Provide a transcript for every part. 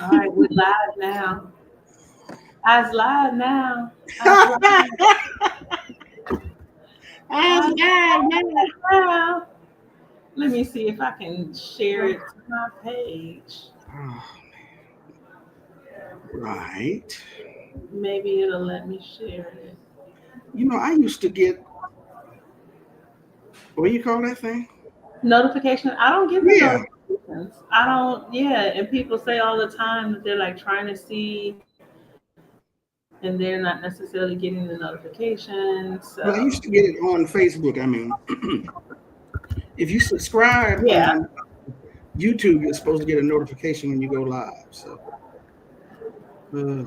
All right, we're live now. I's live now. I's I'm live live now. Let me see if I can share it to my page. Right. Maybe it'll let me share it. I used to get, what do you call that thing? Notification. I don't get the Yeah. notifications. I don't, yeah. And people say all the time that they're like trying to see and they're not necessarily getting the notifications. So, Well, I used to get it on Facebook. I mean, if you subscribe yeah. on YouTube, you're supposed to get a notification when you go live. So, uh,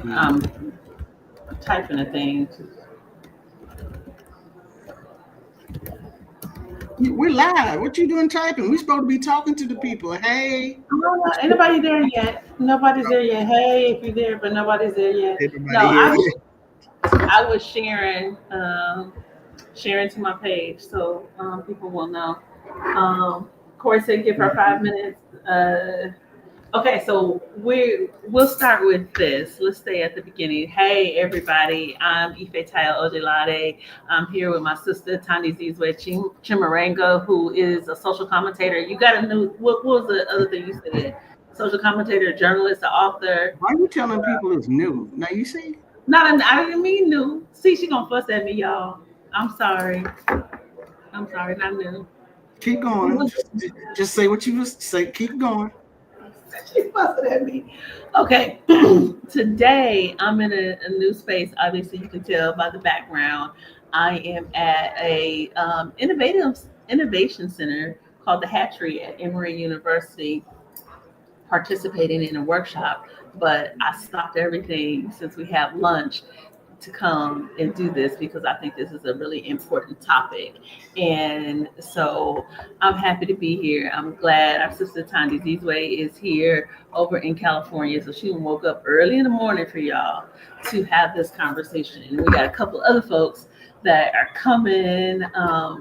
I'm typing a thing. we're live. What you doing typing? We're supposed to be talking to the people. Hey, No, ain't nobody there yet. Nobody's there yet. Hey, if you're there, but nobody's there yet. No, everybody here. I was sharing to my page so people will know. Corey said give her 5 minutes. Okay, so we'll start with this. Let's stay at the beginning. Hey everybody, I'm Ìfétáyò Òjélàdé. I'm here with my sister Thandisizwe Chimurenga, who is a social commentator. You got a new what was the other thing you said? Social commentator, journalist, author. Why are you telling people it's new? Now you see. I didn't mean new. See, she gonna fuss at me, y'all. I'm sorry. I'm sorry, not new. Keep going. Just say what you just say. Keep going. She's fussing at me. Okay. Today I'm in a new space. Obviously, you can tell by the background. I am at a innovation center called the Hatchery at Emory University, participating in a workshop. But I stopped everything since we have lunch to come and do this because I think this is a really important topic. And so I'm happy to be here. I'm glad our sister Thandisizwe is here over in California. So she woke up early in the morning for y'all to have this conversation. And we got a couple other folks that are coming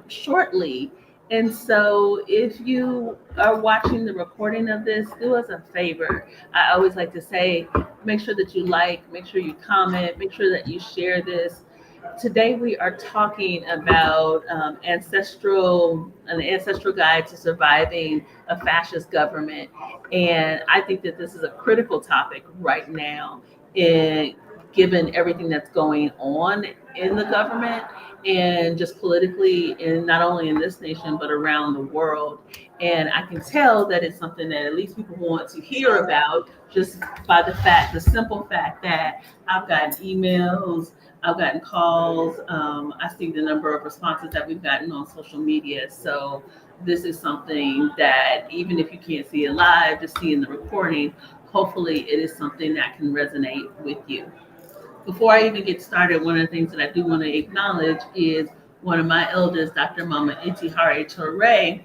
shortly. And so, if you are watching the recording of this, do us a favor. I always like to say, make sure that you like, make sure you comment, make sure that you share this. Today, we are talking about an ancestral guide to surviving a fascist government. And I think that this is a critical topic right now, in, given everything that's going on in the government and just politically, and not only in this nation but around the world. And I can tell that it's something that at least people want to hear about, just by the simple fact that I've gotten emails, I've gotten calls, I see the number of responses that we've gotten on social media. So this is something that even if you can't see it live, just seeing the recording, hopefully it is something that can resonate with you. Before I even get started, one of the things that I do want to acknowledge is one of my elders, Dr. Mama Torre,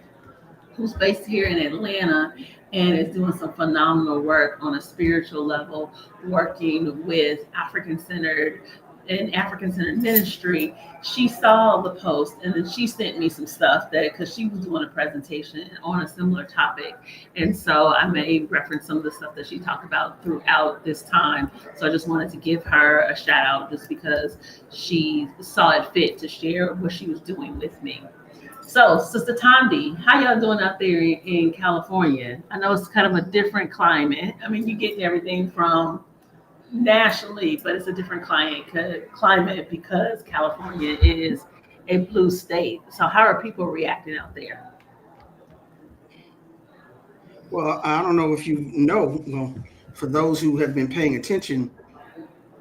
who's based here in Atlanta and is doing some phenomenal work on a spiritual level, working with African centered ministry. She saw the post and then she sent me some stuff that because she was doing a presentation on a similar topic. And so I may reference some of the stuff that she talked about throughout this time. So I just wanted to give her a shout out just because she saw it fit to share what she was doing with me. So, Sister Thandi, how y'all doing out there in California? I know it's kind of a different climate. I mean, you're getting everything from nationally, but it's a different climate because California is a blue state. So, how are people reacting out there? Well, I don't know if you know. Well, for those who have been paying attention,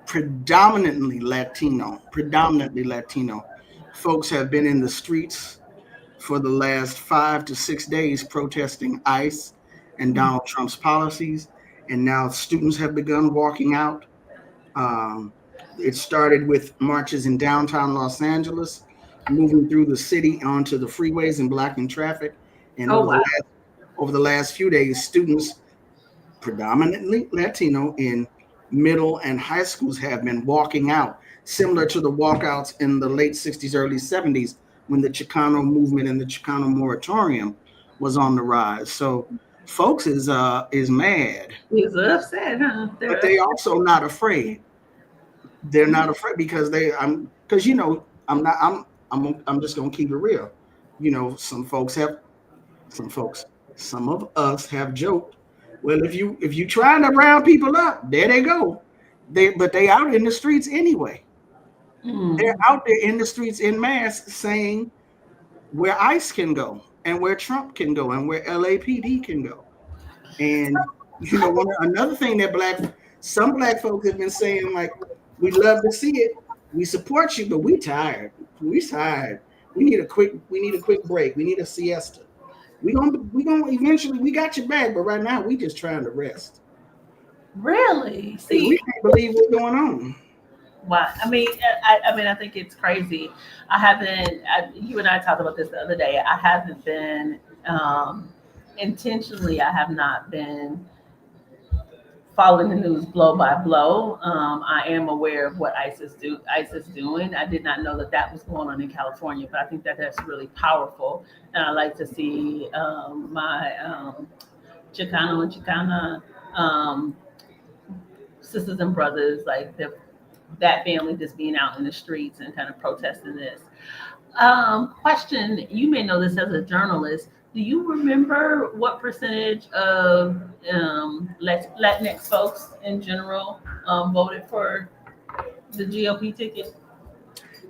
predominantly Latino folks have been in the streets for the last 5 to 6 days protesting ICE and Donald Trump's policies. And now students have begun walking out. Um, it started with marches in downtown Los Angeles, moving through the city onto the freeways and blocking traffic. And Oh, wow. over the last few days, students, predominantly Latino, in middle and high schools have been walking out, similar to the walkouts in the late 60s, early 70s, when the Chicano movement and the Chicano moratorium was on the rise. So folks is mad. He's upset, huh? But they also not afraid. They're not afraid because I'm just gonna keep it real. Some of us have joked. Well, if you trying to round people up, there they go. They out in the streets anyway. They're out there in the streets in mass saying where ICE can go and where Trump can go and where LAPD can go. And another thing that some black folks have been saying, like, we love to see it, we support you, but we tired. We tired. We need a quick break. We need a siesta. We gonna eventually, we got your back, but right now we just trying to rest. Really? See, we can't believe what's going on. Wow. I mean, I think it's crazy. You and I talked about this the other day. I haven't been intentionally. I have not been following the news blow by blow. I am aware of what ICE is doing. I did not know that was going on in California, but I think that's really powerful. And I like to see my Chicano and Chicana sisters and brothers, like that family just being out in the streets and kind of protesting this. Question, you may know this as a journalist. Do you remember what percentage of Latinx folks in general voted for the GOP ticket?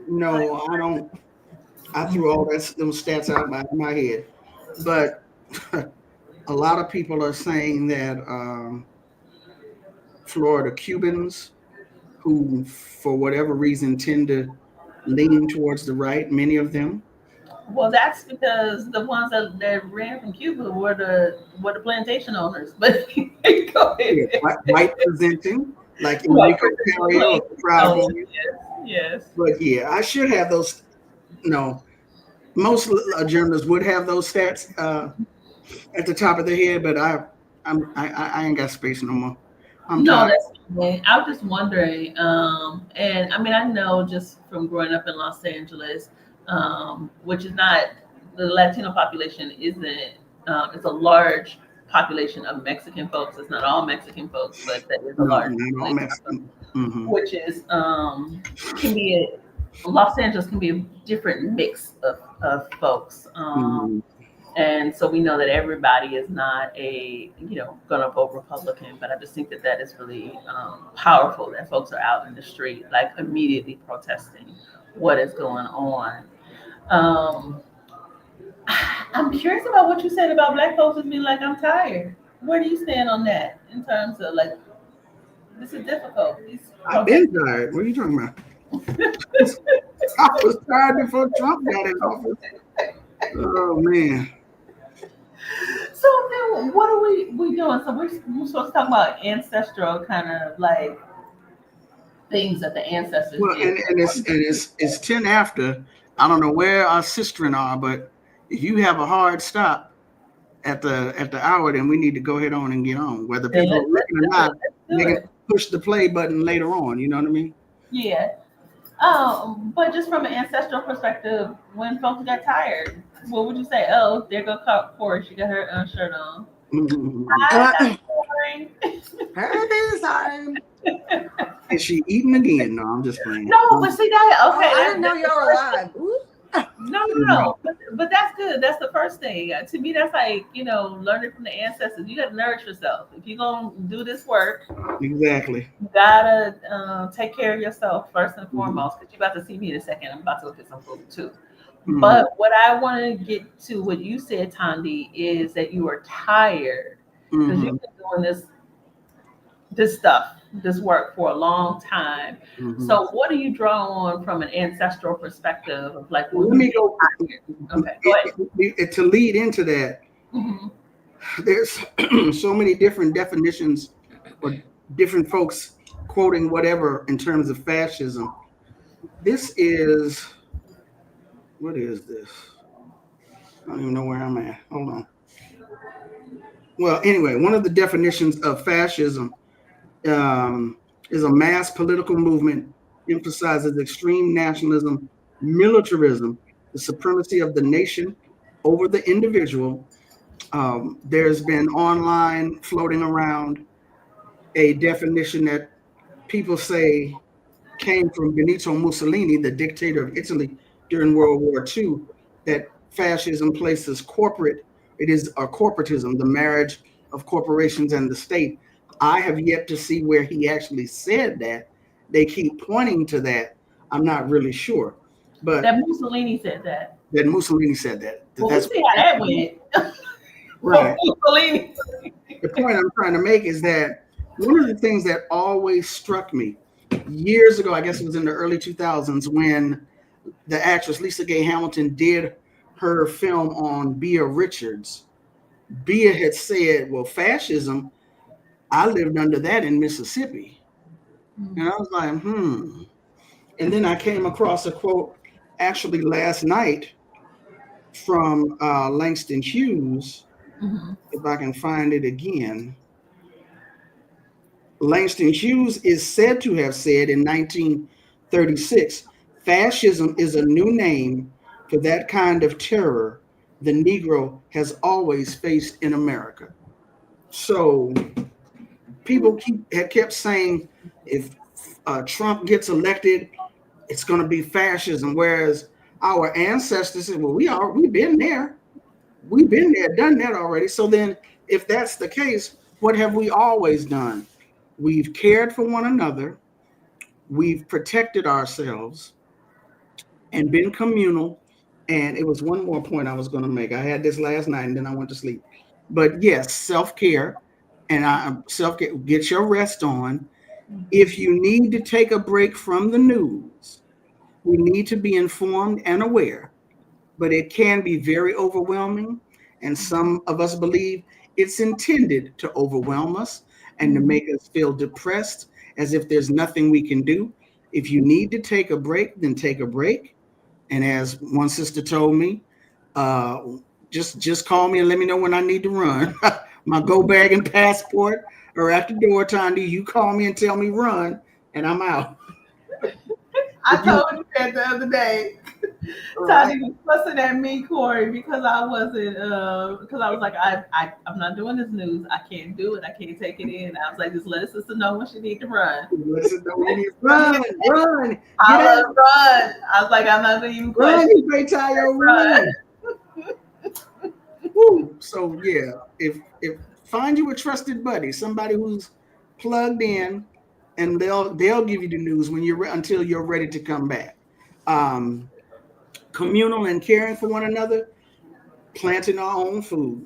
No, I don't. I threw all those stats out of my head. But a lot of people are saying that Florida Cubans, who for whatever reason tend to lean towards the right, many of them. Well, that's because the ones that ran from Cuba were the plantation owners. But go ahead. Yeah, white presenting, like Enrico Cario, Proud Boy. Yes. But yeah, I should have those. No, most journalists would have those stats at the top of their head, but I ain't got space no more. That's fine. I was just wondering, and I mean, I know just from growing up in Los Angeles, which is not, the Latino population isn't, it's a large population of Mexican folks. It's not all Mexican folks, but that is a large population, which is can be Los Angeles can be a different mix of folks. And so we know that everybody is not going to vote Republican, but I just think that is really powerful that folks are out in the street, like immediately protesting what is going on. I'm curious about what you said about black folks as being like, I'm tired. Where do you stand on that in terms of like, this is difficult? I've been tired. What are you talking about? I was tired before Trump got in office. Oh man. So then, what are we doing? So we're supposed to talk about ancestral kind of like things that the ancestors did. And it's 10 after. I don't know where our sistren are, but if you have a hard stop at the hour, then we need to go ahead on and get on. Whether people are looking or not, they can push the play button later on. You know what I mean? Yeah. But just from an ancestral perspective, when folks got tired, what would you say? Oh, there go Corrie. She got her shirt on. Hi, Corrie. Hey, time. Is she eating again? No, I'm just playing. No, but see that. Okay, I didn't know y'all were alive. No. But that's good. That's the first thing. To me, that's like, learning from the ancestors. You got to nourish yourself. If you're going to do this work, exactly, you got to take care of yourself first and foremost, because you're about to see me in a second. I'm about to look at some food too. But what I want to get to, what you said, Thandi, is that you are tired because you've been doing this work for a long time. So what do you draw on from an ancestral perspective of like, let me go. Okay, go ahead. To lead into that, there's so many different definitions or different folks quoting whatever in terms of fascism. What is this? I don't even know where I'm at. Hold on. Well, anyway, one of the definitions of fascism is a mass political movement emphasizes extreme nationalism, militarism, the supremacy of the nation over the individual. There's been online floating around a definition that people say came from Benito Mussolini, the dictator of Italy during World War II, that fascism places it is a corporatism, the marriage of corporations and the state. I have yet to see where he actually said that. They keep pointing to that. I'm not really sure. But That Mussolini said that. that Mussolini said that. Well, That's we see how that went. right. Mussolini. The point I'm trying to make is that one of the things that always struck me years ago, I guess it was in the early 2000s, when the actress Lisa Gay Hamilton did her film on Bea Richards. Bea had said, well, fascism, I lived under that in Mississippi. And I was like, And then I came across a quote actually last night from Langston Hughes, if I can find it again. Langston Hughes is said to have said in 1936, fascism is a new name for that kind of terror the Negro has always faced in America. So people have kept saying if Trump gets elected, it's going to be fascism, whereas our ancestors said, well, we've been there. We've been there, done that already. So then if that's the case, what have we always done? We've cared for one another. We've protected ourselves and been communal. And it was one more point I was going to make. I had this last night and then I went to sleep. But yes, self-care and self-care, get your rest on. If you need to take a break from the news, we need to be informed and aware, but it can be very overwhelming. And some of us believe it's intended to overwhelm us and to make us feel depressed as if there's nothing we can do. If you need to take a break, then take a break. And as one sister told me, just call me and let me know when I need to run. My go bag and passport are at the door, Thandie. You call me and tell me run, and I'm out. I told you that the other day. Thandie was fussing at me, Corrie, because I wasn't, because I was like, I'm not doing this news. I can't do it. I can't take it in. I was like, just let sister know when she need to run. Run. I love run. I was like, I'm not going to even question. Ìfétáyò, run. Woo. So yeah, if find you a trusted buddy, somebody who's plugged in, and they'll give you the news when until you're ready to come back. Communal and caring for one another, planting our own food,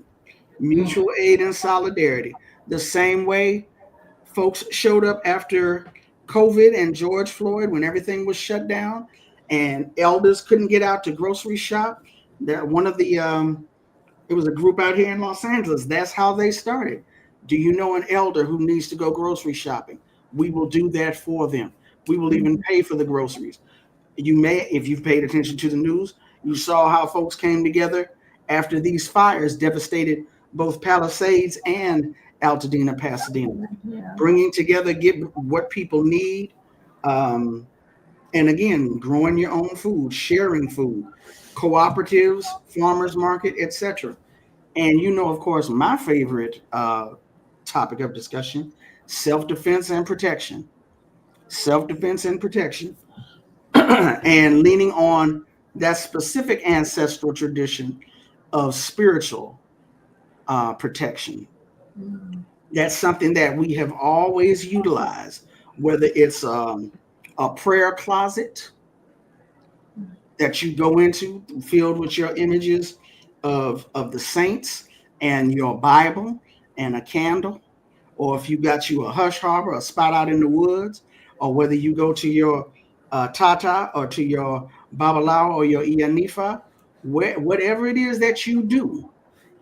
mutual aid and solidarity. The same way folks showed up after COVID and George Floyd when everything was shut down and elders couldn't get out to grocery shop. That one of the it was a group out here in Los Angeles. That's how they started. Do you know an elder who needs to go grocery shopping? We will do that for them. We will even pay for the groceries. You may, if you've paid attention to the news, you saw how folks came together after these fires devastated both Palisades and Altadena, Pasadena, bringing together, get what people need. And again, growing your own food, sharing food, cooperatives, farmers market, etc. And of course, my favorite topic of discussion, self-defense and protection. Self-defense and protection. And leaning on that specific ancestral tradition of spiritual protection. That's something that we have always utilized, whether it's a prayer closet that you go into filled with your images of the saints and your Bible and a candle, or if you got you a hush harbor, a spot out in the woods, or whether you go to your Tata or to your Babalawo or your Ianifa, whatever it is that you do,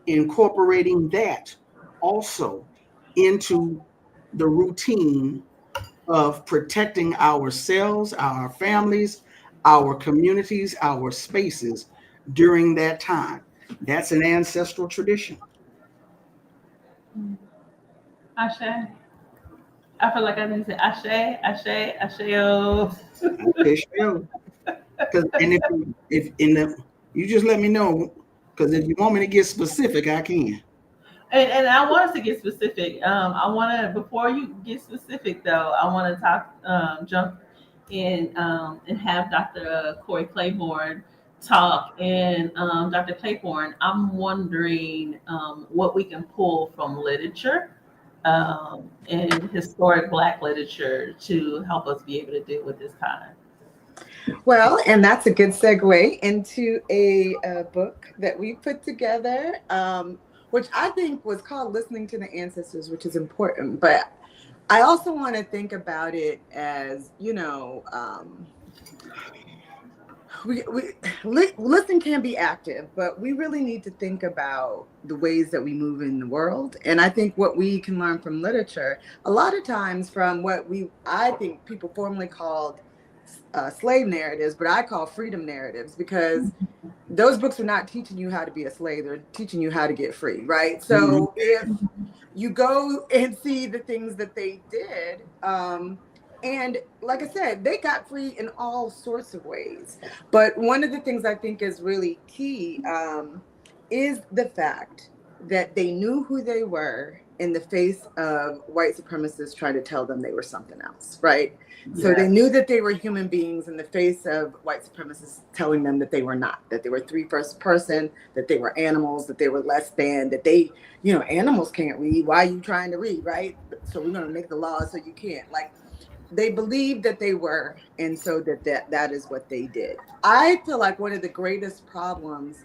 incorporating that also into the routine of protecting ourselves, our families, our communities, our spaces during that time. That's an ancestral tradition. Ashe. I feel like I need to say Ashe, Ashe, Asheo. Okay, sure. Because and if in the you just let me know. Because if you want me to get specific, I can. And I want us to get specific. I want to, before you get specific though, I want to talk, jump in, and have Dr. Corrie Claiborne talk. And Dr. Claiborne, I'm wondering what we can pull from literature, and historic Black literature to help us be able to deal with this time. Well, and that's a good segue into a book that we put together, which I think was called Listening to the Ancestors, which is important. But I also want to think about it as, listen can be active, but we really need to think about the ways that we move in the world. And I think what we can learn from literature, a lot of times from what I think people formerly called slave narratives, but I call freedom narratives, because those books are not teaching you how to be a slave. They're teaching you how to get free, right? So if you go and see the things that they did, and like I said, they got free in all sorts of ways. But one of the things I think is really key is the fact that they knew who they were in the face of white supremacists trying to tell them they were something else, right? So they knew that they were human beings in the face of white supremacists telling them that they were not, that they were first person, that they were animals, that they were less than, that they, animals can't read. Why are you trying to read, right? So we're going to make the laws so you can't. Like, they believed that they were, and so that is what they did. I feel like one of the greatest problems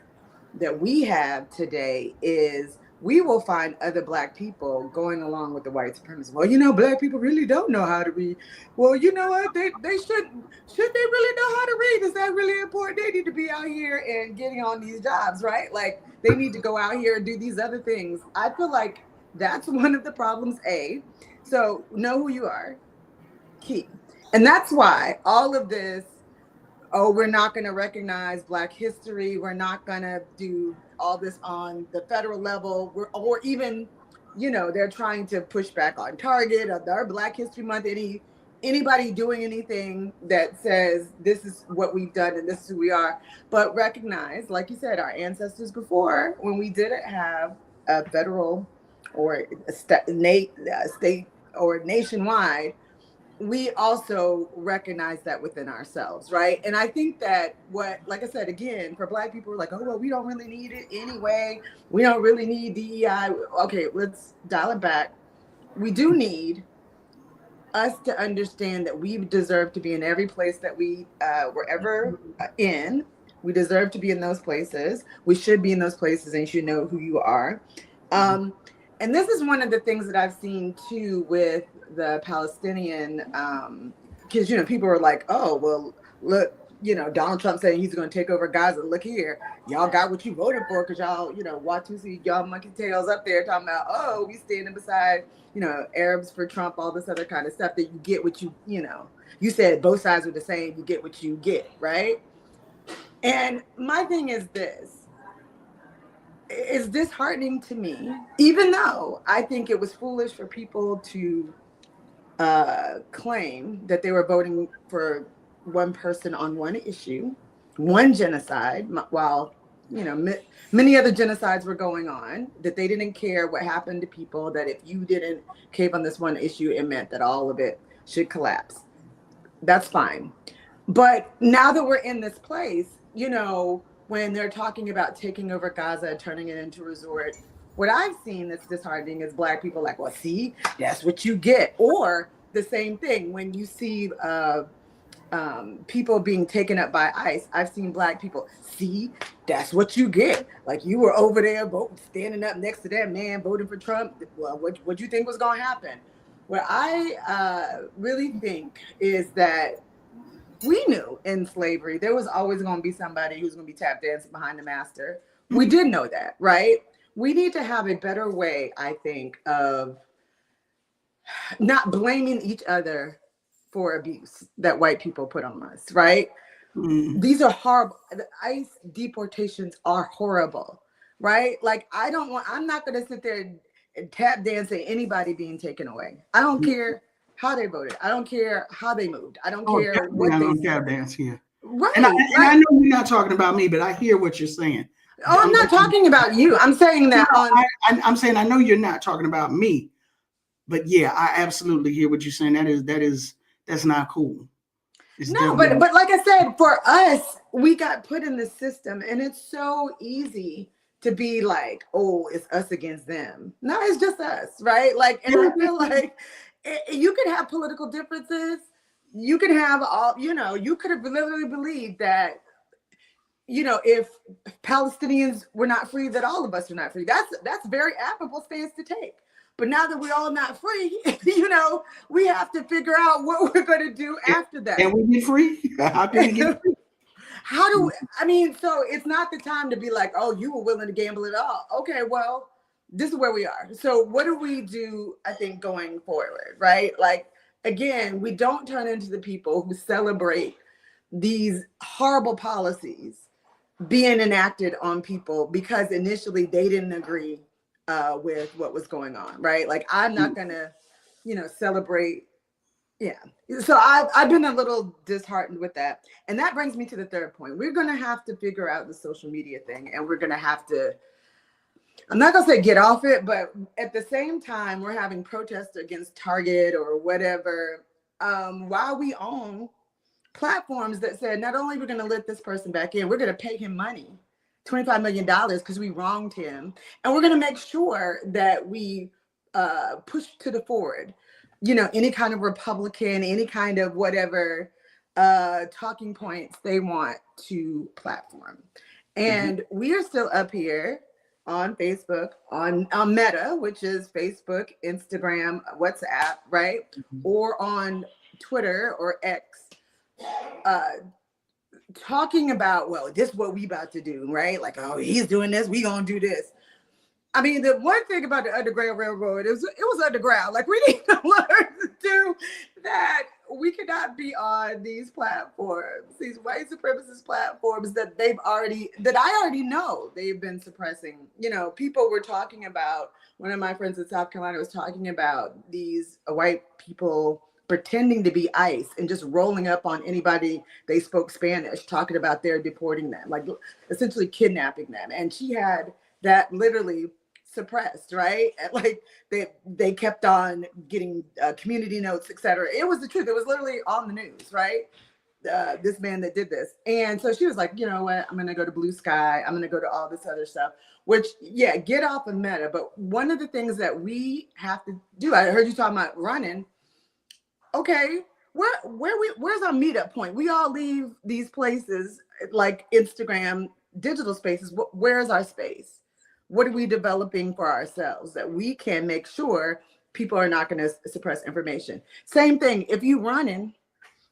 that we have today is we will find other Black people going along with the white supremacists. Well, Black people really don't know how to read. Well, you know what? They should they really know how to read? Is that really important? They need to be out here and getting on these jobs, right? Like, they need to go out here and do these other things. I feel like that's one of the problems, A. So know who you are, key. And that's why all of this, we're not going to recognize Black history, we're not going to do all this on the federal level, or even, they're trying to push back on Target or their Black History Month, anybody doing anything that says this is what we've done and this is who we are. But recognize, like you said, our ancestors before, when we didn't have a federal or a state or nationwide, we also recognize that within ourselves, right? And I think that like I said, again, for Black people, we're like, oh, well, we don't really need it anyway. We don't really need DEI. Okay, let's dial it back. We do need us to understand that we deserve to be in every place that we were ever in. We deserve to be in those places. We should be in those places, and you should know who you are. And this is one of the things that I've seen too with the Palestinian, because people are like, oh, well, look, Donald Trump saying he's going to take over Gaza. Look here, y'all got what you voted for, because y'all, Watusi, y'all monkey tails up there talking about, oh, we standing beside, Arabs for Trump, all this other kind of stuff, that you get what you said both sides are the same, you get what you get, right? And my thing is this. It's disheartening to me, even though I think it was foolish for people to claim that they were voting for one person on one issue, one genocide, while many other genocides were going on, that they didn't care what happened to people, that if you didn't cave on this one issue, it meant that all of it should collapse. That's fine. But now that we're in this place, when they're talking about taking over Gaza, turning it into a resort, what I've seen that's disheartening is Black people like, well, see, that's what you get. Or the same thing, when you see people being taken up by ICE, I've seen Black people, see, that's what you get. Like, you were over there standing up next to that man voting for Trump. Well, what you think was going to happen? What I really think is that we knew in slavery there was always going to be somebody who's going to be tap dancing behind the master. We did know that, right? We need to have a better way, I think, of not blaming each other for abuse that white people put on us, right? These are horrible. The ICE deportations are horrible, right? Like, I'm not going to sit there and tap dance at anybody being taken away. I don't care how they voted. I don't care how they moved. I don't care definitely what not they gonna said. tap dance here. Right. And I know you're not talking about me, but I hear what you're saying. Oh, I'm not talking about you. I'm saying that I'm saying I know you're not talking about me, but yeah, I absolutely hear what you're saying. That's not cool. No, but like I said, for us, we got put in the system, and it's so easy to be like, oh, it's us against them. No, it's just us, right? Like, and I feel like you could have political differences. You could have all, you could have literally believed that, if Palestinians were not free, that all of us are not free. That's a very admirable stance to take. But now that we're all not free, we have to figure out what we're going to do after that. Can we get free? How can we get free? So it's not the time to be like, oh, you were willing to gamble it all. Okay, well, this is where we are. So what do we do, I think, going forward, right? Like, again, we don't turn into the people who celebrate these horrible policies being enacted on people because initially they didn't agree with what was going on, right? Like, I'm not gonna, celebrate. Yeah. So I've been a little disheartened with that. And that brings me to the third point. We're gonna have to figure out the social media thing, and we're gonna have to, I'm not gonna say get off it, but at the same time, we're having protests against Target or whatever, while we own platforms that said, not only we're gonna let this person back in, we're gonna pay him money. $25 million because we wronged him. And we're going to make sure that we push to the forward, any kind of Republican, any kind of whatever talking points they want to platform. And we are still up here on Facebook, on Meta, which is Facebook, Instagram, WhatsApp, right? Or on Twitter or X, talking about, well, this is what we about to do, right? Like, oh, he's doing this, we gonna do this. I mean, the one thing about the Underground Railroad is it was underground. Like, we need to learn to do that. We cannot be on these platforms, these white supremacist platforms that I already know they've been suppressing. People were talking about, one of my friends in South Carolina was talking about these white people pretending to be ICE and just rolling up on anybody they spoke Spanish, talking about they're deporting them, like essentially kidnapping them. And she had that literally suppressed, right? Like they kept on getting community notes, etc. It was the truth. It was literally on the news, right? This man that did this. And so she was like, you know what? I'm going to go to Blue Sky. I'm going to go to all this other stuff, which, yeah, get off of Meta. But one of the things that we have to do, I heard you talking about running. Okay, where's our meetup point? We all leave these places like Instagram, digital spaces. Where's our space? What are we developing for ourselves that we can make sure people are not going to suppress information? Same thing. If you running,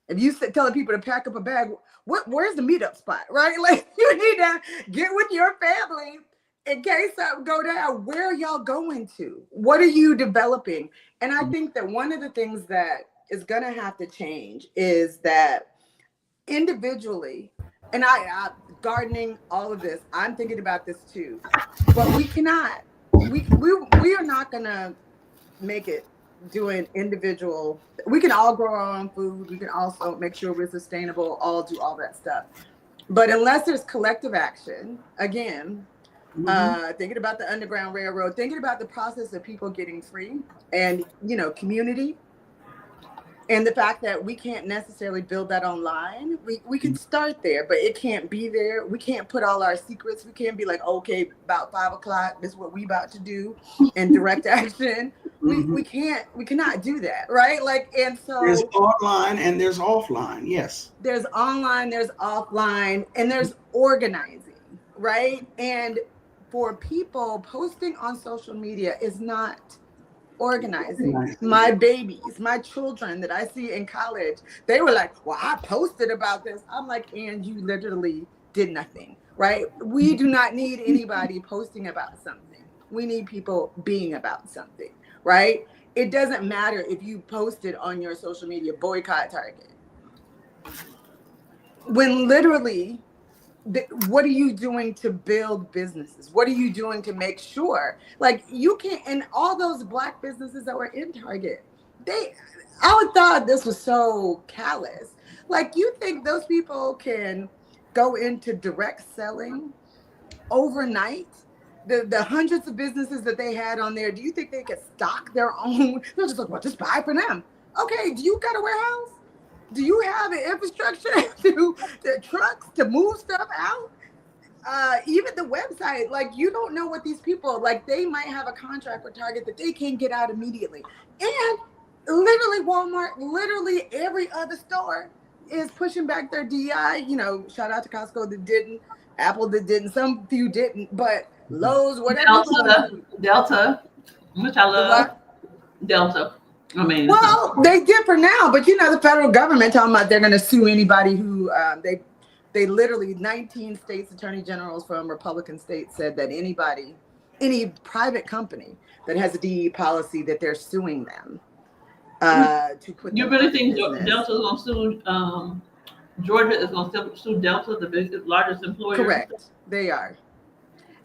if you telling people to pack up a bag, where's the meetup spot, right? Like, you need to get with your family in case something go down. Where are y'all going to? What are you developing? And I think that one of the things that is going to have to change is that individually, and I gardening, all of this, I'm thinking about this too, but we cannot, we are not going to make it doing individual. We can all grow our own food. We can also make sure we're sustainable, all do all that stuff. But unless there's collective action, again, thinking about the Underground Railroad, thinking about the process of people getting free and, community, and the fact that we can't necessarily build that online. We can start there, but it can't be there. We can't put all our secrets. We can't be like, okay, about 5 o'clock, this is what we about to do in direct action. We cannot do that, right? Like, and so there's online and there's offline. Yes. There's online, there's offline, and there's organizing, right? And for people, posting on social media is not organizing. My babies, my children that I see in college, they were like, well, I posted about this. I'm like, and you literally did nothing, right? We do not need anybody posting about something. We need people being about something, right? It doesn't matter if you posted on your social media, boycott Target. When literally, what are you doing to build businesses? What are you doing to make sure, like, you can't, and all those Black businesses that were in Target, I would thought this was so callous. Like, you think those people can go into direct selling overnight? The hundreds of businesses that they had on there, do you think they could stock their own? They're just like, well, just buy for them. Okay, do you got a warehouse? Do you have an infrastructure to the trucks to move stuff out? Even the website, like, you don't know what these people, like, they might have a contract with Target that they can't get out immediately. And literally Walmart, literally every other store is pushing back their DEI. You know, shout out to Costco that didn't, Apple that didn't, some few didn't, but Lowe's, whatever. Delta, which I love. Delta. I mean, well, they did for now, but you know, the federal government talking about they're going to sue anybody who they literally 19 states attorney generals from Republican states said that any private company that has a DE policy that they're suing them to put. You really think Delta is going to sue? Georgia is going to sue Delta, the largest employer? Correct, they are.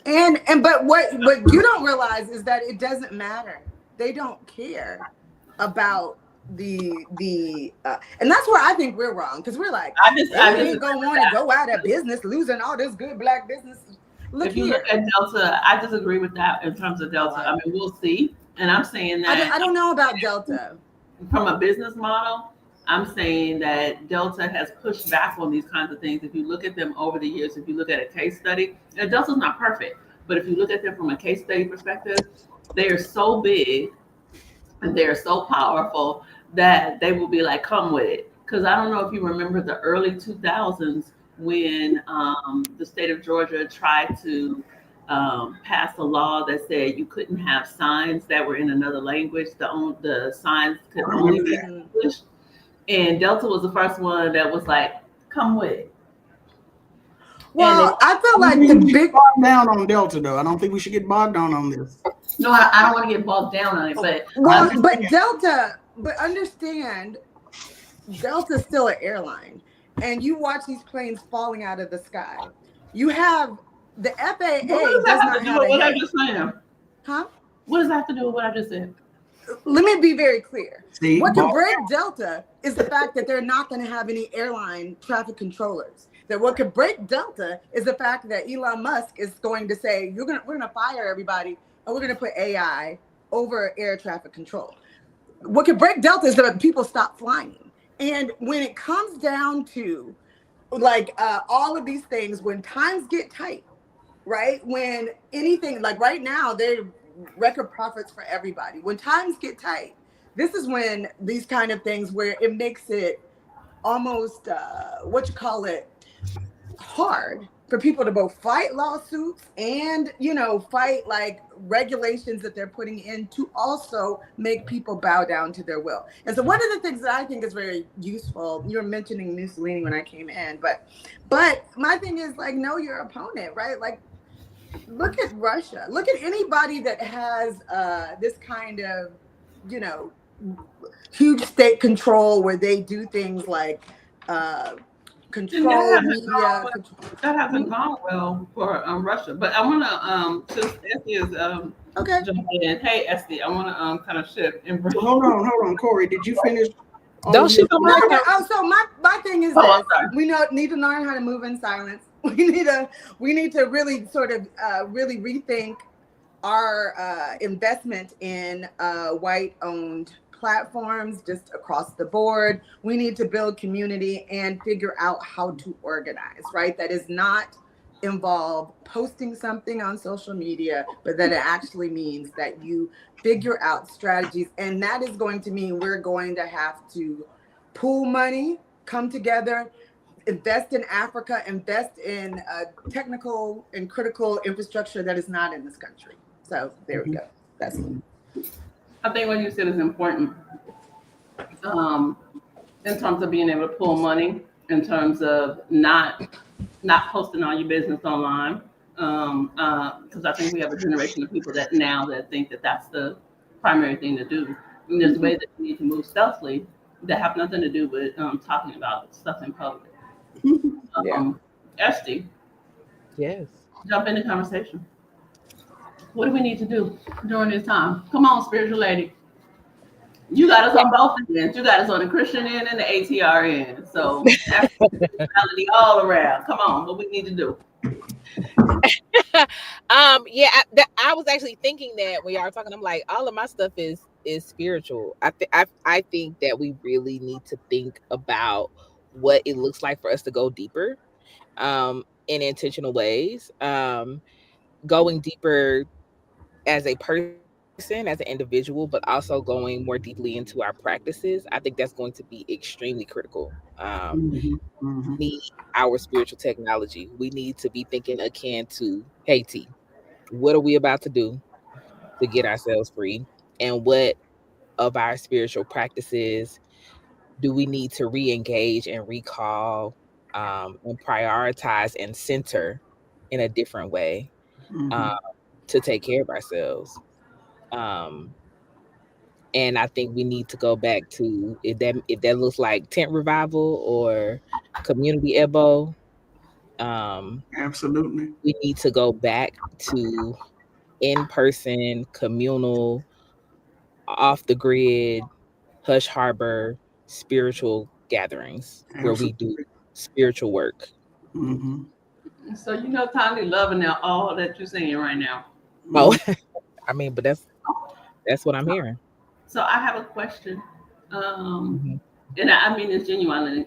And but what you don't realize is that it doesn't matter. They don't care about the and that's where I think we're wrong, because we're like, I just ain't gonna want to go out of business, losing all this good Black business. If you look at Delta, I disagree with that in terms of Delta. I mean, we'll see, and I'm saying that I don't know about Delta from a business model. I'm saying that Delta has pushed back on these kinds of things. If you look at them over the years, if you look at a case study, and Delta's not perfect, but if you look at them from a case study perspective, they are so big and they're so powerful that they will be like, come with it. Because I don't know if you remember the early 2000s when the state of Georgia tried to pass a law that said you couldn't have signs that were in another language. The signs could only be in English. And Delta was the first one that was like, come with it. Well, I feel like the big bogged down on Delta, though. I don't think we should get bogged down on this. No, I don't want to get bogged down on it, but Delta, but understand, Delta's still an airline, and you watch these planes falling out of the sky. You have the FAA does not have what I just said. Huh? What does that have to do with what I just said? Let me be very clear. See, what can break Delta is the fact that they're not going to have any airline traffic controllers. That what could break Delta is the fact that Elon Musk is going to say, we're gonna fire everybody and we're gonna put AI over air traffic control. What could break Delta is that people stop flying. And when it comes down to like all of these things, when times get tight, right? When anything, like right now, they're record profits for everybody. When times get tight, this is when these kind of things where it makes it almost hard for people to both fight lawsuits and, you know, fight like regulations that they're putting in to also make people bow down to their will. And so one of the things that I think is very useful, you were mentioning Mussolini when I came in, but my thing is like, know your opponent, right? Like, look at Russia. Look at anybody that has this kind of, you know, huge state control where they do things like control media. That hasn't gone well for Russia. But I want to, since Estee is jumping in. Hey, Estee, I want to kind of shift. And hold on, Corrie. Did you finish? Don't she come back? So my thing is this. We need to learn how to move in silence. We need to really sort of really rethink our investment in white-owned platforms just across the board. We need to build community and figure out how to organize, right? That is not involve posting something on social media, but that it actually means that you figure out strategies. And that is going to mean we're going to have to pool money, come together, invest in Africa, invest in technical and critical infrastructure that is not in this country. So there we go. That's it. I think what you said is important in terms of being able to pull money, in terms of not posting all your business online, because I think we have a generation of people that think that that's the primary thing to do. And there's ways that you need to move stealthily that have nothing to do with talking about stuff in public. Estee, yes, jump in the conversation. What do we need to do during this time? Come on, spiritual lady. You got us on both ends. You got us on the Christian end and the ATR end. So that's reality all around. Come on, what we need to do. Yeah, I was actually thinking that when y'all were talking, I'm like, all of my stuff is spiritual. I think that we really need to think about what it looks like for us to go deeper, in intentional ways, going deeper as a person, as an individual, but also going more deeply into our practices. I think that's going to be extremely critical. Need our spiritual technology. We need to be thinking akin to Haiti. What are we about to do to get ourselves free? And what of our spiritual practices do we need to re-engage and recall, and prioritize and center in a different way, to take care of ourselves? And I think we need to go back to if that looks like tent revival or community ebo. Absolutely. We need to go back to in-person, communal, off the grid, hush harbor, spiritual gatherings where we do spiritual work. So Tanya loving all that you're saying right now. Oh, I mean, but that's what I'm hearing. So I have a question, and I mean this genuinely.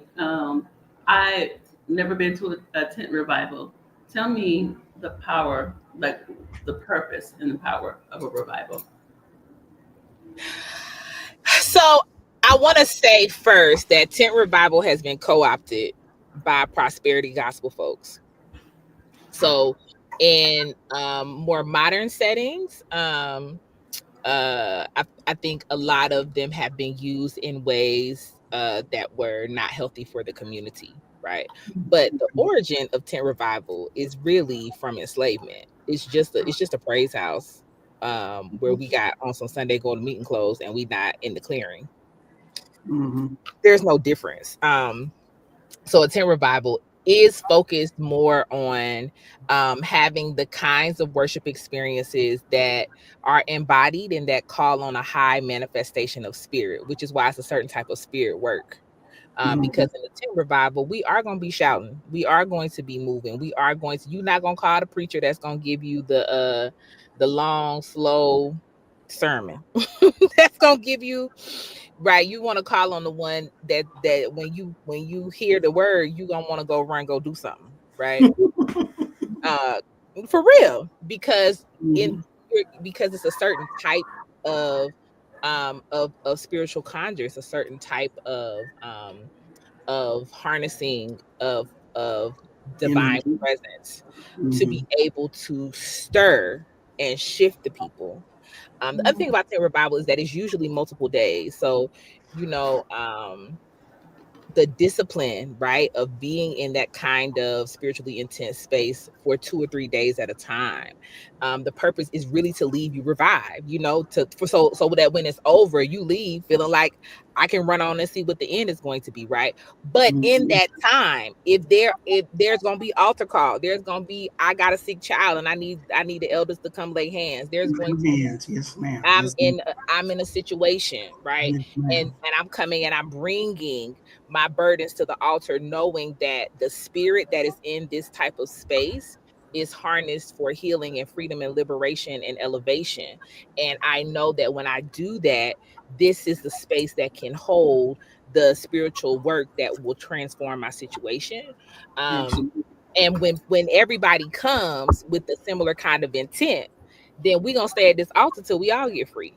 I've never been to a tent revival. Tell me the power, like the purpose and the power of a revival. So I want to say first that tent revival has been co-opted by prosperity gospel folks. So in more modern settings, I think a lot of them have been used in ways that were not healthy for the community, right? But the origin of tent revival is really from enslavement. It's just a praise house, where we got on some Sunday go to meeting clothes and we not in the clearing. There's no difference. So a tent revival is focused more on having the kinds of worship experiences that are embodied and that call on a high manifestation of spirit, which is why it's a certain type of spirit work. Because in the tent revival, we are going to be shouting, we are going to be moving, you're not going to call the preacher that's going to give you the long, slow sermon. That's going to give you, right, you want to call on the one that when you hear the word, you gonna want to go do something, right? For real, because it's a certain type of spiritual conjures, a certain type of harnessing of divine presence to be able to stir and shift the people. The other thing about tent revival is that it's usually multiple days. So, the discipline, right, of being in that kind of spiritually intense space for 2 or 3 days at a time. The purpose is really to leave you revived, so that when it's over, you leave feeling like I can run on and see what the end is going to be, right? But in that time, if there's gonna be altar call, there's gonna be I got a sick child and I need the elders to come lay hands. There's going to be, yes, ma'am. I'm in a situation, right? And I'm coming and I'm bringing my burdens to the altar, knowing that the spirit that is in this type of space is harnessed for healing and freedom and liberation and elevation. And I know that when I do that, this is the space that can hold the spiritual work that will transform my situation. And when everybody comes with a similar kind of intent, then we're gonna stay at this altar till we all get free.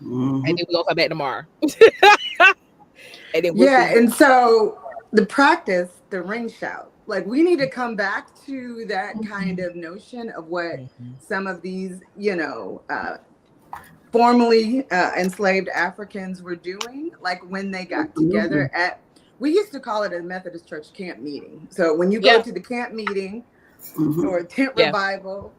And then we're gonna come back tomorrow. And so the practice, the ring shout, like we need to come back to that kind of notion of what some of these, formerly enslaved Africans were doing, like when they got together we used to call it a Methodist church camp meeting. So when you go to the camp meeting or tent revival,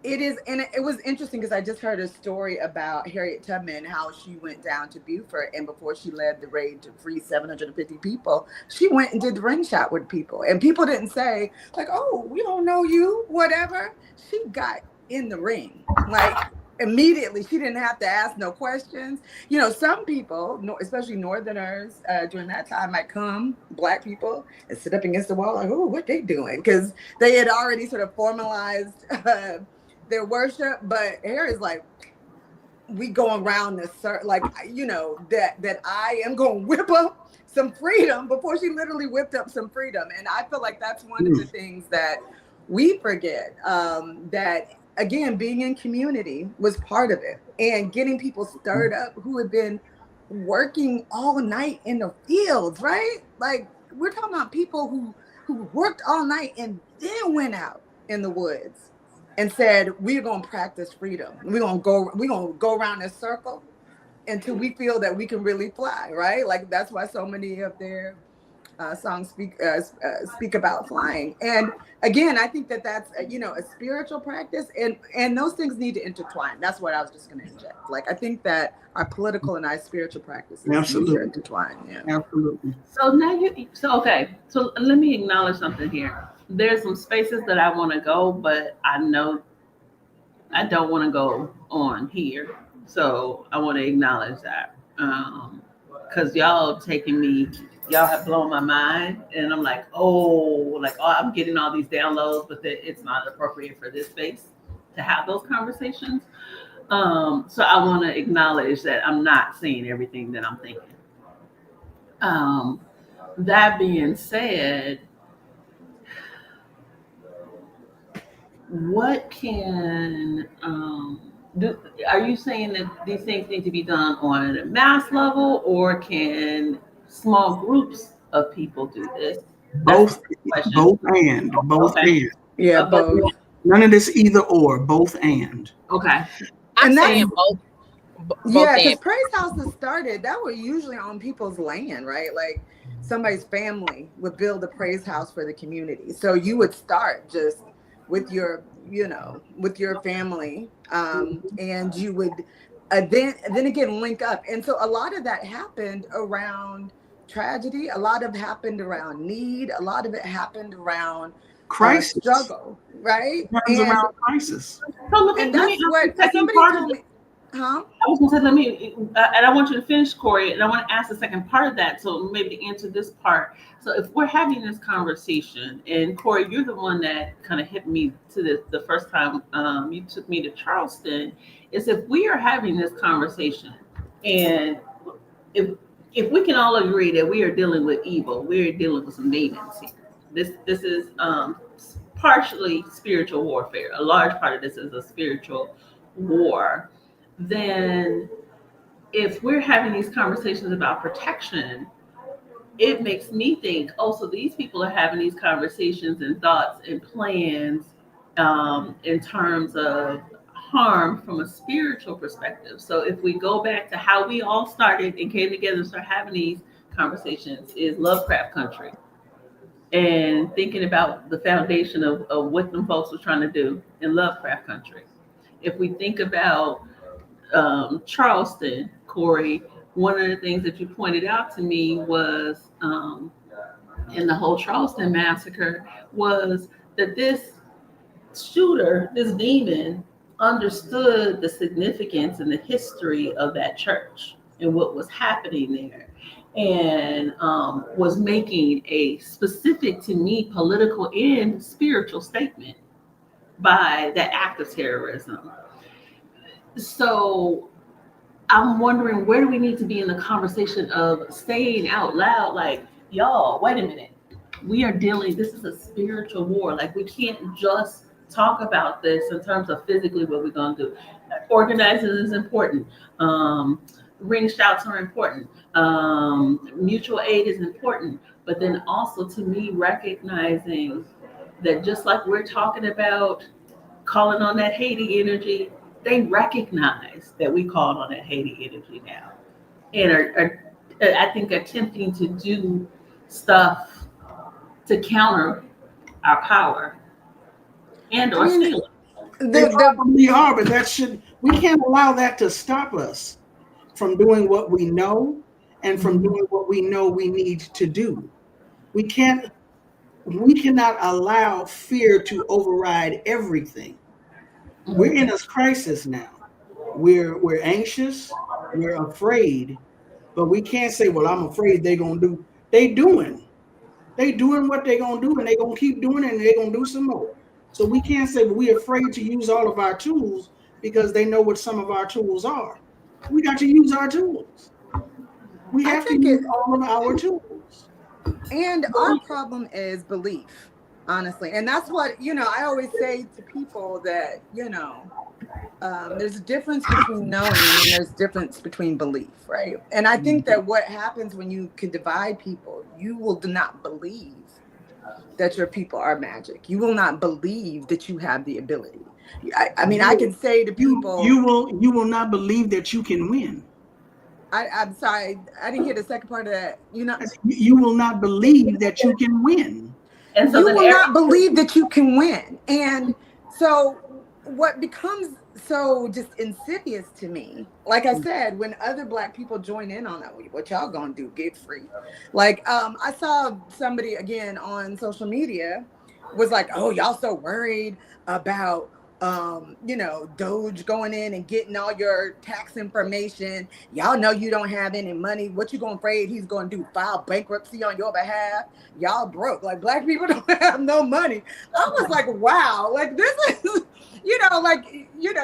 it is, and it was interesting because I just heard a story about Harriet Tubman, how she went down to Beaufort, and before she led the raid to free 750 people, she went and did the ring shot with people, and people didn't say like, "Oh, we don't know you," whatever. She got in the ring, like immediately. She didn't have to ask no questions. You know, some people, especially Northerners during that time, might come, Black people, and sit up against the wall like, oh, what they doing? Because they had already sort of formalized their worship. But Harry's like, we go around this like, you know, that I am going to whip up some freedom before she literally whipped up some freedom. And I feel like that's one of the things that we forget, that again, being in community was part of it, and getting people stirred up who had been working all night in the fields, right? Like, we're talking about people who worked all night and then went out in the woods and said, we're going to practice freedom. We're going to go around this circle until we feel that we can really fly, right? Like, that's why so many of their songs speak about flying. And again, I think that that's you know, a spiritual practice, and those things need to intertwine. That's what I was just going to inject. Like, I think that our political and our spiritual practices need to intertwine. Yeah, absolutely. So now okay. So let me acknowledge something here. There's some spaces that I want to go, but I know I don't want to go on here. So I want to acknowledge that. Because y'all have blown my mind. And I'm like, oh, I'm getting all these downloads, but it's not appropriate for this space to have those conversations. So I want to acknowledge that I'm not saying everything that I'm thinking. That being said, what can are you saying that these things need to be done on a mass level, or can small groups of people do this? Both and. Yeah, both. None of this either or, both and. Okay. I'm saying both. Yeah, because praise houses started, that were usually on people's land, right? Like, somebody's family would build a praise house for the community. So you would start just with your, you know, with your family, and you would then again link up. And so a lot of that happened around tragedy. A lot of it happened around need. A lot of it happened around crisis, struggle, right? And around crisis. So and that's what somebody told me. Huh? I was going to say, and I want you to finish, Corrie, and I want to ask the second part of that. So maybe to answer this part. So if we're having this conversation, and Corrie, you're the one that kind of hit me to this the first time you took me to Charleston, is if we are having this conversation, and if we can all agree that we are dealing with evil, we're dealing with some demons here. This is partially spiritual warfare. A large part of this is a spiritual war. Then if we're having these conversations about protection, it makes me think, so these people are having these conversations and thoughts and plans in terms of harm from a spiritual perspective. So if we go back to how we all started and came together and started having these conversations, is Lovecraft country, and thinking about the foundation of what them folks were trying to do in Lovecraft country. If we think about Charleston, Corrie, one of the things that you pointed out to me was in the whole Charleston massacre was that this shooter, this demon, understood the significance and the history of that church and what was happening there, and was making a specific, to me, political and spiritual statement by that act of terrorism. So I'm wondering, where do we need to be in the conversation of saying out loud, like, y'all, wait a minute, this is a spiritual war. Like, we can't just talk about this in terms of physically what we're going to do. Organizing is important. Ring shouts are important. Mutual aid is important. But then also, to me, recognizing that just like we're talking about calling on that Haiti energy, they recognize that we called on that Haiti energy now, and are I think attempting to do stuff to counter our power and or steal it. They probably are, but we can't allow that to stop us from doing what we know and from doing what we know we need to do. We cannot allow fear to override everything. We're in a crisis now. we're anxious, we're afraid, but we can't say, well, I'm afraid they're gonna do. They doing what they're gonna do, and they're gonna keep doing it, and they're gonna do some more. So we can't say, well, we're afraid to use all of our tools because they know what some of our tools are. We got to use our tools. We have to use all of our tools. And our problem is belief, honestly. And that's what, I always say to people that, there's a difference between knowing and there's a difference between belief, right? And I think that what happens when you can divide people, you will not believe that your people are magic. You will not believe that you have the ability. I mean, I can say to people, you will not believe that you can win. I'm sorry, I didn't hear the second part of that. You will not believe that you can win. And so you will not believe that you can win. And so what becomes so just insidious to me, like I said, when other Black people join in on that, what y'all gonna do, get free? Like, I saw somebody again on social media was like, oh, y'all so worried about Doge going in and getting all your tax information. Y'all know you don't have any money. What you gonna afraid he's gonna do? File bankruptcy on your behalf? Y'all broke. Like, Black people don't have no money. I was like, wow, like this is,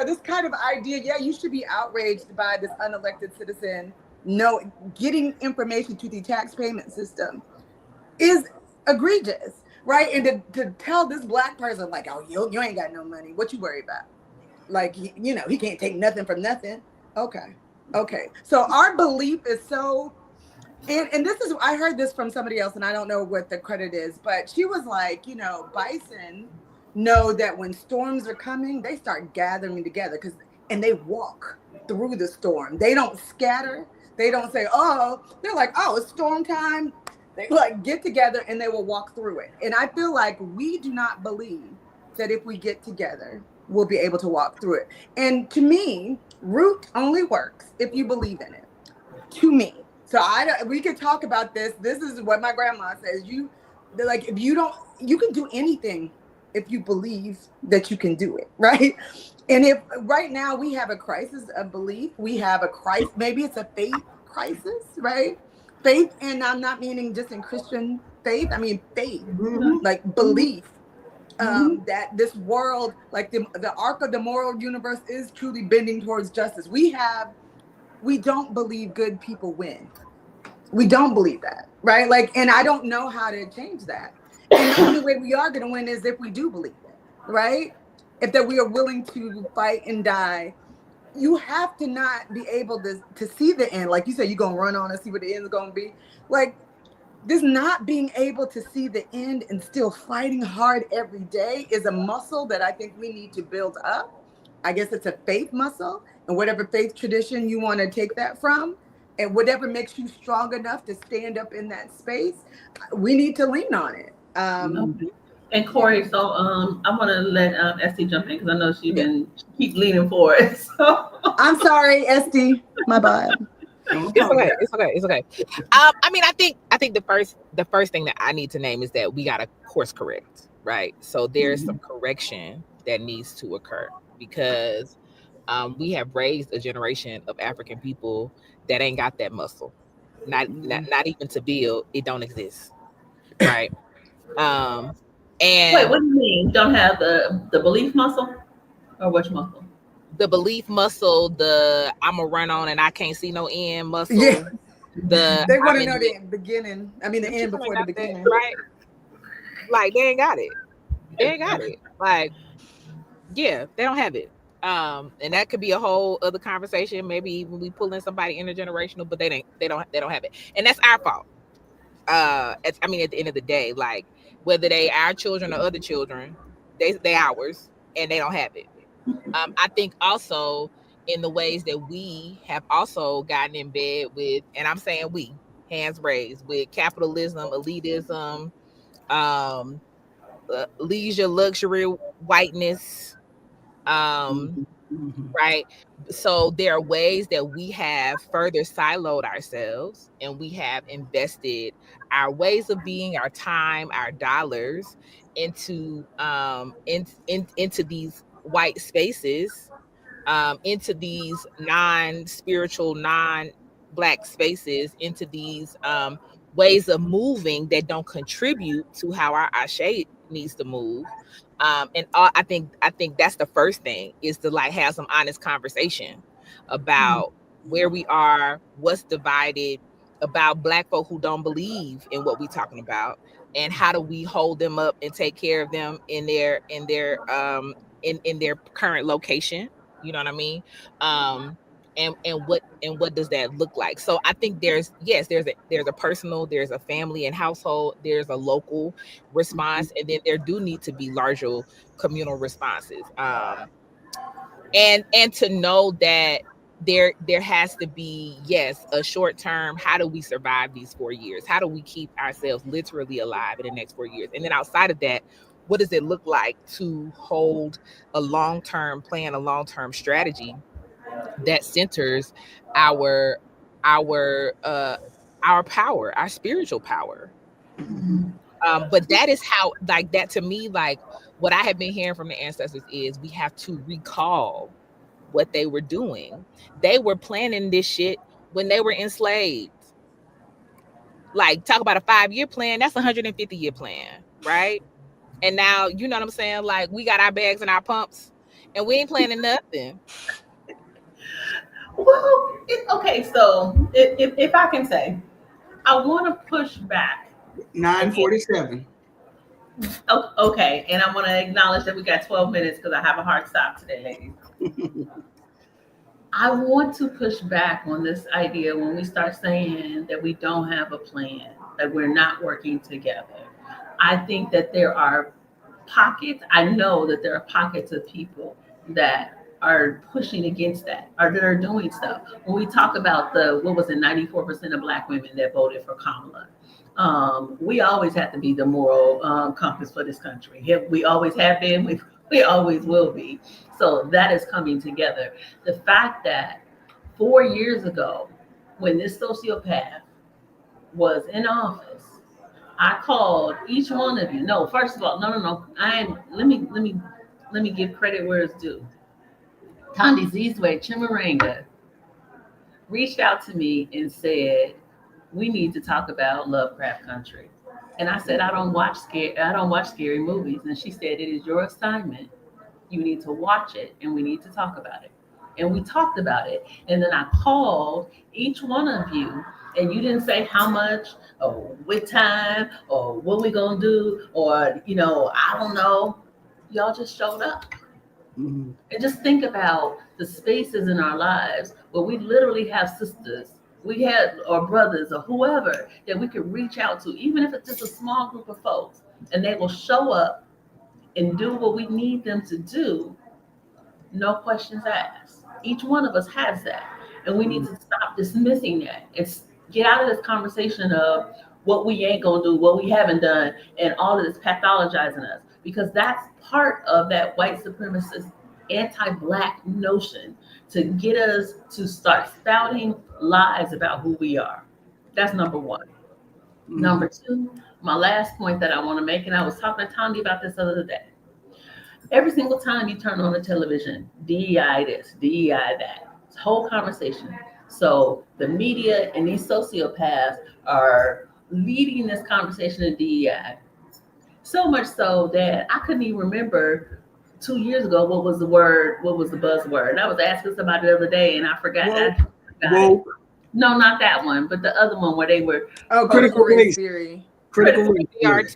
this kind of idea. Yeah, you should be outraged by this unelected citizen. No, getting information to the tax payment system is egregious. Right. And to tell this Black person, like, oh, you ain't got no money. What you worry about? Like, he can't take nothing from nothing. Okay. So our belief is so, and this is, I heard this from somebody else, and I don't know what the credit is, but she was like, bison know that when storms are coming, they start gathering together and they walk through the storm. They don't scatter. They don't say, oh, they're like, oh, it's storm time. They get together and they will walk through it. And I feel like we do not believe that if we get together, we'll be able to walk through it. And to me, root only works if you believe in it. To me. So we could talk about this. This is what my grandma says. If you don't, you can do anything if you believe that you can do it, right? And if right now we have a crisis of belief, we have a crisis, maybe it's a faith crisis, right? Faith, and I'm not meaning just in Christian faith. I mean faith, like belief, that this world, like the arc of the moral universe, is truly bending towards justice. We don't believe good people win. We don't believe that, right? Like, and I don't know how to change that. And the only way we are going to win is if we do believe it, right? If that we are willing to fight and die. You have to not be able to see the end. Like you said, you're going to run on and see what the end is going to be. Like, this not being able to see the end and still fighting hard every day is a muscle that I think we need to build up. I guess it's a faith muscle, and whatever faith tradition you want to take that from, and whatever makes you strong enough to stand up in that space, we need to lean on it. And Corrie, so I'm gonna let Estee jump in because I know keep leaning forward. So I'm sorry, Estee. My bad. It's okay. I mean, I think the first thing that I need to name is that we gotta course correct, right? So there's some correction that needs to occur because we have raised a generation of African people that ain't got that muscle, not even to build. It don't exist, right? And wait, what do you mean? Don't have the belief muscle, or which muscle? The belief muscle, the I'm gonna run on and I can't see no end muscle. Yeah. They want to know the beginning. I mean, the end before the beginning, right? Like they ain't got it. Like, yeah, they don't have it. And that could be a whole other conversation. Maybe even we pull in somebody intergenerational, but they don't have it, and that's our fault. At the end of the day, like whether they our children or other children, they ours, and they don't have it. I think also in the ways that we have also gotten in bed with, and I'm saying we, hands raised, with capitalism, elitism, leisure, luxury, whiteness, right? So there are ways that we have further siloed ourselves, and we have invested our ways of being, our time, our dollars into into these white spaces into these non-spiritual, non-Black spaces, into these ways of moving that don't contribute to how our Ashe needs to move. I think that's the first thing, is to like have some honest conversation about where we are, what's divided, about Black folk who don't believe in what we're talking about, and how do we hold them up and take care of them in their in their current location. You know what I mean? And what does that look like? So I think there's a personal, there's a family and household, there's a local response, and then there do need to be larger communal responses. And to know that there has to be, yes, a short term, how do we survive these 4 years? How do we keep ourselves literally alive in the next 4 years? And then outside of that, what does it look like to hold a long-term plan, a long-term strategy that centers our power, our spiritual power? But that is how, like, that to me, like, what I have been hearing from the ancestors is we have to recall what they were doing. They were planning this shit when they were enslaved. Like, talk about a 5-year plan, that's a 150-year plan, right? And now, you know what I'm saying? Like, we got our bags and our pumps, and we ain't planning nothing. Well, okay, so if I can say, I want to push back. 9:47. Oh, okay, and I want to acknowledge that we got 12 minutes because I have a hard stop today, ladies. I want to push back on this idea when we start saying that we don't have a plan, that we're not working together. I think that there are pockets, I know that there are pockets of people that are pushing against that, or that are doing stuff. When we talk about 94% of Black women that voted for Kamala, we always have to be the moral compass for this country. We always have been, we always will be. So that is coming together. The fact that 4 years ago, when this sociopath was in office, I called each one of you. No, first of all, no. Let me give credit where it's due. Thandisizwe, Chimurenga, reached out to me and said, we need to talk about Lovecraft Country. And I said, I don't watch scary movies. And she said, it is your assignment. You need to watch it and we need to talk about it. And we talked about it. And then I called each one of you, and you didn't say how much or what time or what we gonna do, or I don't know. Y'all just showed up. Mm-hmm. And just think about the spaces in our lives where we literally have sisters, we had, or brothers, or whoever that we could reach out to, even if it's just a small group of folks, and they will show up and do what we need them to do, no questions asked. Each one of us has that, and we need to stop dismissing that and get out of this conversation of what we ain't gonna do, what we haven't done, and all of this pathologizing us, because that's part of that white supremacist anti-Black notion to get us to start spouting lies about who we are. That's number one. Mm-hmm. Number two, my last point that I want to make, and I was talking to Tandi about this the other day. Every single time you turn on the television, DEI this, DEI that. It's a whole conversation. So the media and these sociopaths are leading this conversation in DEI. So much so that I couldn't even remember 2 years ago what was the buzzword. And I was asking somebody the other day and I forgot that. No, not that one, but the other one where they were critical race theory. Critical race theory.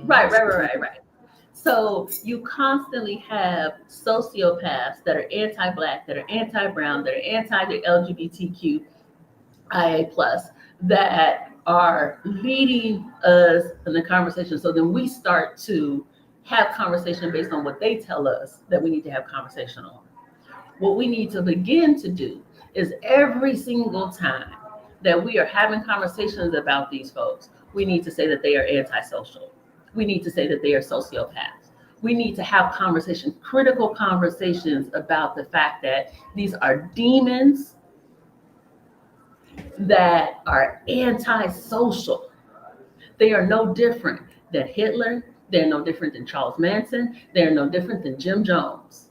Right. So you constantly have sociopaths that are anti-Black, that are anti-brown, that are anti-LGBTQIA+, that are leading us in the conversation. So then we start to have conversation based on what they tell us that we need to have conversation on. What we need to begin to do is every single time that we are having conversations about these folks, we need to say that they are antisocial. We need to say that they are sociopaths. We need to have critical conversations about the fact that these are demons that are antisocial. They are no different than Hitler. They're no different than Charles Manson. They're no different than Jim Jones.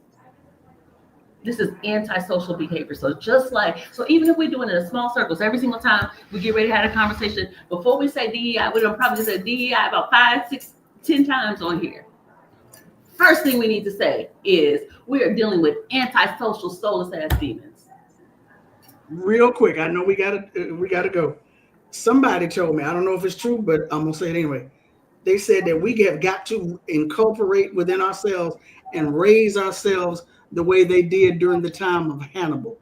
This is antisocial behavior. So even if we're doing it in small circles, every single time we get ready to have a conversation, before we say DEI, we're gonna probably say DEI about 5, 6, 10 times on here. First thing we need to say is we are dealing with antisocial soulless ass demons. Real quick, I know we gotta go. Somebody told me, I don't know if it's true, but I'm gonna say it anyway. They said that we have got to incorporate within ourselves and raise ourselves the way they did during the time of Hannibal.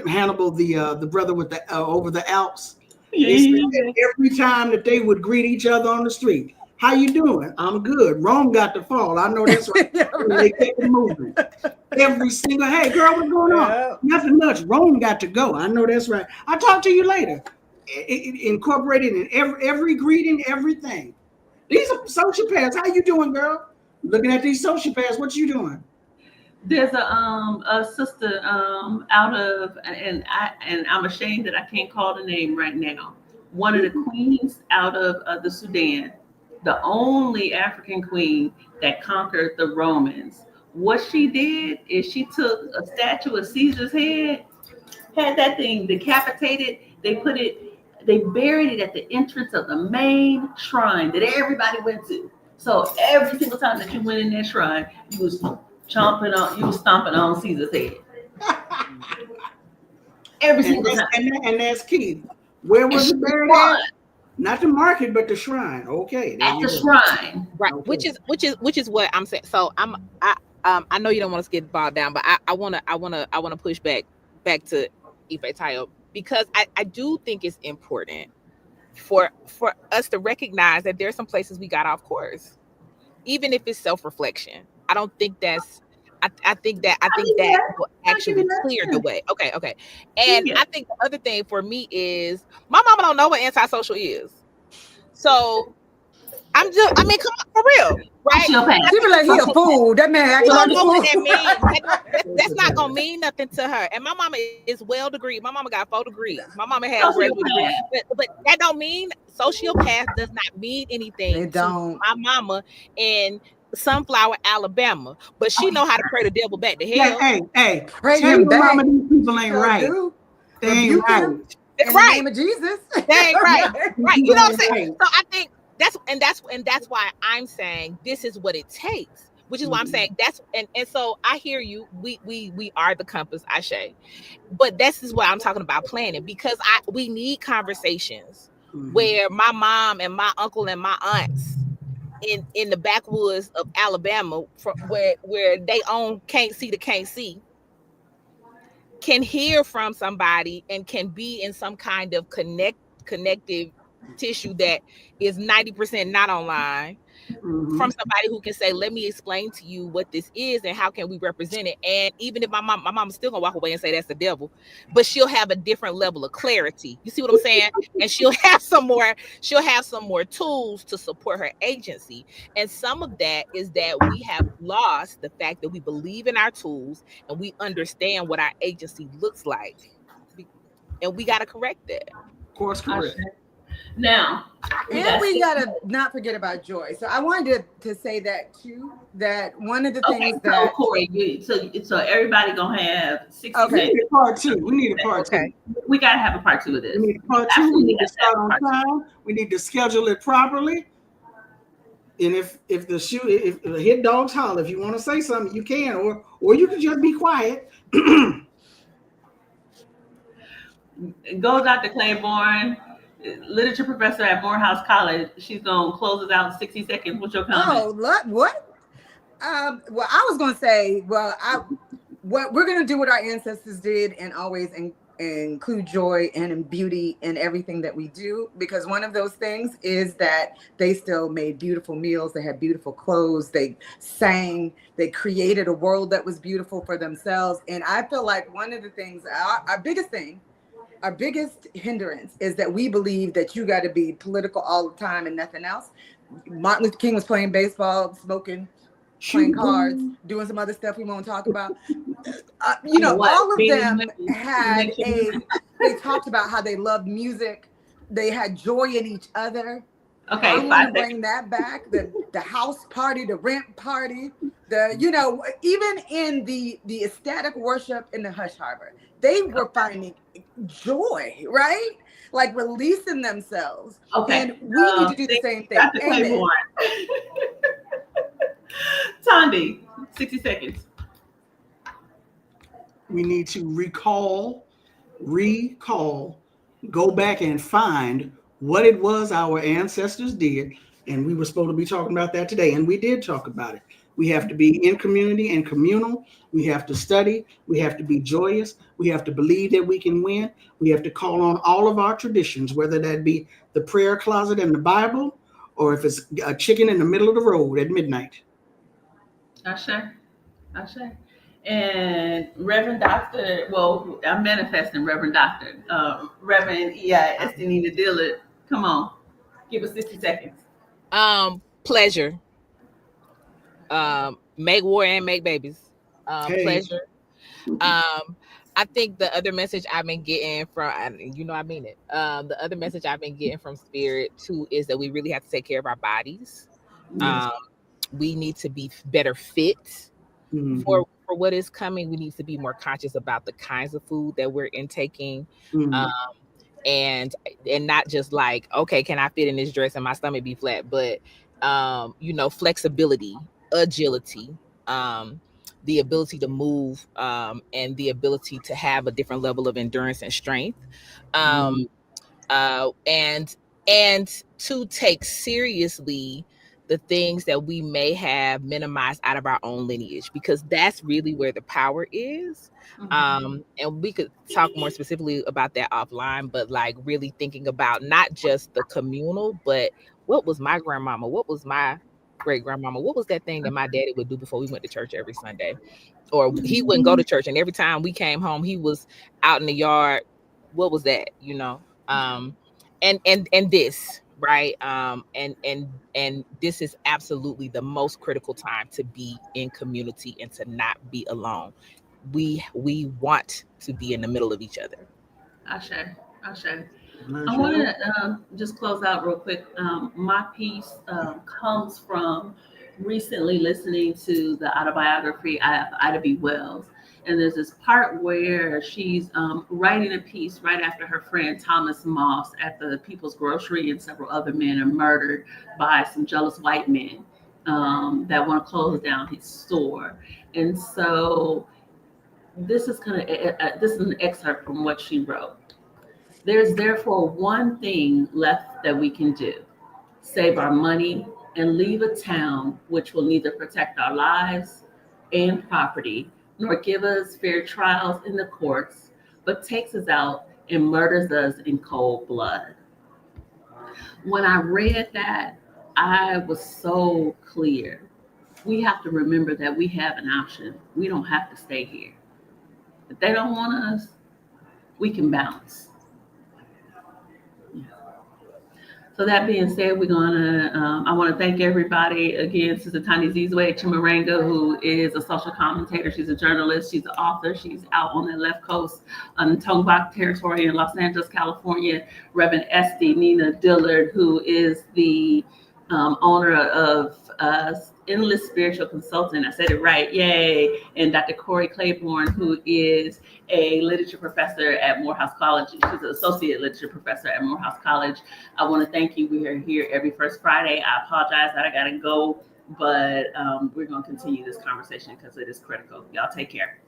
Hannibal, the brother with the over the Alps. They said that every time that they would greet each other on the street, how you doing? I'm good. Rome got to fall. I know that's right. They kept it moving. Every single, hey girl, what's going on? Nothing much. Rome got to go. I know that's right. I'll talk to you later. Incorporated in every greeting, everything. These are sociopaths. How you doing, girl? Looking at these sociopaths. What you doing? There's a sister out of, and I'm ashamed that I can't call the name right now. One of the queens out of the Sudan, the only African queen that conquered the Romans. What she did is she took a statue of Caesar's head, had that thing decapitated. They buried it at the entrance of the main shrine that everybody went to. So every single time that you went in that shrine, you was stomping on Caesar's head. Every single time. And that's key. Where was it buried at? Not the market, but the shrine. Okay. At the shrine. Right. Okay. Which is what I'm saying. So I know you don't want us to get bogged down, but I wanna push back to Ìfétáyò, because I do think it's important for us to recognize that there's some places we got off course, even if it's self-reflection. I don't think that's. I think that will actually clear the way. Okay. And I think the other thing for me is my mama don't know what antisocial is. So come on, for real, right? She be like, he a fool. That man acting like a fool. That's not gonna mean nothing to her. And my mama is well degreed. My mama got 4 degrees. My mama has graduate degrees. But that don't mean sociopath does not mean anything to my mama in Sunflower, Alabama. But she know how to pray the devil back to hell. Hey, pray him back. Mama, these people ain't right. They ain't right. In the name of Jesus. They ain't right. Right. You know what I'm saying? So I think that's why I'm saying this is what it takes, which is why I'm saying and so I hear you. We are the compass, Ashe. But this is what I'm talking about planning, because we need conversations where my mom and my uncle and my aunts in the backwoods of Alabama, from where they own can't see can hear from somebody and can be in some kind of connective tissue that is 90% not online, from somebody who can say, let me explain to you what this is and how can we represent it. And even if my mom's still gonna walk away and say that's the devil, but she'll have a different level of clarity. You see what I'm saying? And she'll have some more tools to support her agency. And some of that is that we have lost the fact that we believe in our tools and we understand what our agency looks like. And we got to correct that. Of course, correct. Now, and we gotta not forget about joy. So I wanted to say that too. That one of the things that Corrie, so everybody gonna have 60 seconds. We need a part 2. We need a part 2. We gotta have a part 2 of this. We need a part 2. We need to start on time. We need to schedule it properly. And if the hit dogs holler, if you want to say something, you can, or you can just be quiet. Go, Dr. Claiborne, literature professor at Morehouse College. She's gonna close us out in 60 seconds. What's your comment? Oh, what? Well, I was gonna say, what we're gonna do what our ancestors did, and always include joy and beauty in everything that we do, because one of those things is that they still made beautiful meals, they had beautiful clothes, they sang, they created a world that was beautiful for themselves. And I feel like one of the things, our biggest hindrance is that we believe that you got to be political all the time and nothing else. Martin Luther King was playing baseball, smoking, playing cards, doing some other stuff we won't talk about. All of them they talked about how they loved music. They had joy in each other. Okay, I 5 want to seconds. bring that back. The house party, the rent party, even in the ecstatic worship in the Hush Harbor, they were finding joy, right? Like releasing themselves. Okay. And we need to do the Thank same you, thing. Dr. Amen. Claiborne. Thandi, 60 seconds. We need to recall, go back and find what it was our ancestors did. And we were supposed to be talking about that today. And we did talk about it. We have to be in community and communal. We have to study. We have to be joyous. We have to believe that we can win. We have to call on all of our traditions, whether that be the prayer closet and the Bible, or if it's a chicken in the middle of the road at midnight. Ashe. And Reverend Doctor, well, I'm manifesting Reverend Doctor. Reverend Estee Nena Dillard. Come on. Give us 60 seconds. Pleasure. Make war and make babies. Pleasure. I think the other message I've been getting from, I mean it. The other message I've been getting from Spirit too is that we really have to take care of our bodies. Yes. We need to be better fit Mhm. for what is coming. We need to be more conscious about the kinds of food that we're intaking. Mhm. And not just like, okay, can I fit in this dress and my stomach be flat? But flexibility, agility, the ability to move, and the ability to have a different level of endurance and strength, and to take seriously the things that we may have minimized out of our own lineage, because that's really where the power is. And we could talk more specifically about that offline, but like really thinking about not just the communal, but what was my grandmama, what was my great grandmama, what was that thing that my daddy would do before we went to church every Sunday, or he wouldn't go to church, and every time we came home he was out in the yard. What was that? And this, right? And this is absolutely the most critical time to be in community and to not be alone. We want to be in the middle of each other. Ashe. I want to just close out real quick. My piece comes from recently listening to the autobiography of Ida B. Wells. And there's this part where she's writing a piece right after her friend Thomas Moss at the People's Grocery and several other men are murdered by some jealous white men that want to close down his store. And so this is an excerpt from what she wrote. There's therefore one thing left that we can do: save our money and leave a town which will neither protect our lives and property, nor give us fair trials in the courts, but takes us out and murders us in cold blood. When I read that, I was so clear. We have to remember that we have an option. We don't have to stay here. If they don't want us, we can bounce. So that being said, I want to thank everybody again. Sister Thandisizwe Chimurenga, who is a social commentator. She's a journalist. She's an author. She's out on the left coast on the Tongbach territory in Los Angeles, California. Reverend Estee Nena Dillard, who is the owner of Endless Spiritual Consultant. I said it right, yay. And Dr. Corrie Claiborne, who is a literature professor at Morehouse College. She's an associate literature professor at Morehouse College. I want to thank you. We are here every first Friday. I apologize that I got to go, but we're going to continue this conversation because it is critical. Y'all take care.